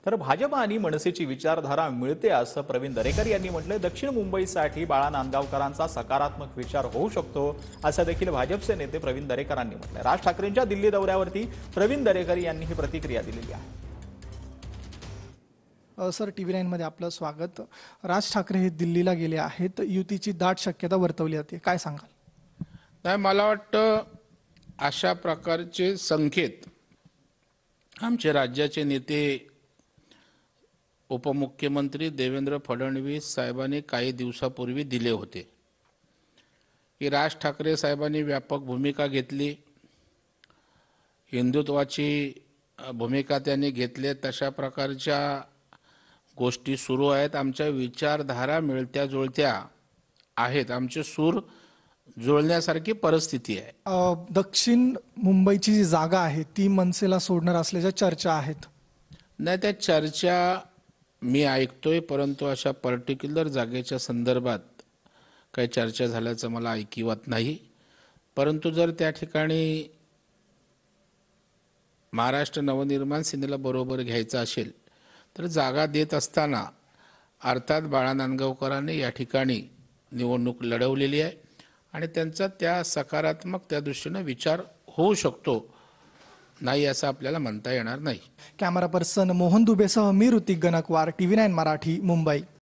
तर भाजप आणि मनसेची विचारधारा मिळते असं प्रवीण दरेकर यांनी म्हटलं। दक्षिण मुंबईसाठी बाळा नांदगावकरांचा सकारात्मक विचार होऊ शकतो असं देखील भाजपचे नेते प्रवीण दरेकरांनी म्हटलं। राज ठाकरेंच्या दिल्ली दौऱ्यावरती प्रवीण दरेकर यांनी ही प्रतिक्रिया दिलेली आहे। सर, TV9 मध्ये आपलं स्वागत। राज ठाकरे हे दिल्लीला गेले आहेत, युतीची दाट शक्यता वर्तवली जाते, काय सांगाल? नाही, मला वाटतं अशा प्रकारचे संकेत आमचे राज्याचे नेते उपमुख्यमंत्री देवेंद्र फडणवीस साहेबांनी काही दिवसापूर्वी दिले होते की राज ठाकरे साहेबांनी व्यापक भूमिका घेतली, हिंदुत्वाची भूमिका त्यांनी घेतली। तशा प्रकारच्या गोष्टी सुरू आहेत। आमच्या विचारधारा मिळत्या जुळत्या आहेत, आमचे सूर जुळण्यासारखी परिस्थिती आहे। दक्षिण मुंबईची जी जागा आहे ती मनसेला सोडणार असल्याच्या चर्चा आहेत। नाही, त्या चर्चा मी ऐकतोय, परंतु अशा पर्टिक्युलर जागेच्या संदर्भात काही चर्चा झाल्याचं मला ऐकिवत नाही। परंतु जर त्या ठिकाणी महाराष्ट्र नवनिर्माण सेनेला बरोबर घ्यायचं असेल तर जागा देत असताना अर्थात बाळा नांदगावकरांनी या ठिकाणी निवडणूक लढवलेली आहे आणि त्यांचा त्या सकारात्मक त्या दृष्टीने विचार होऊ शकतो, नाही असं आपल्याला म्हणता येणार नाही। कॅमेरा पर्सन मोहन दुबेसह मी ऋतिक गणकवार, TV9 मराठी, मुंबई।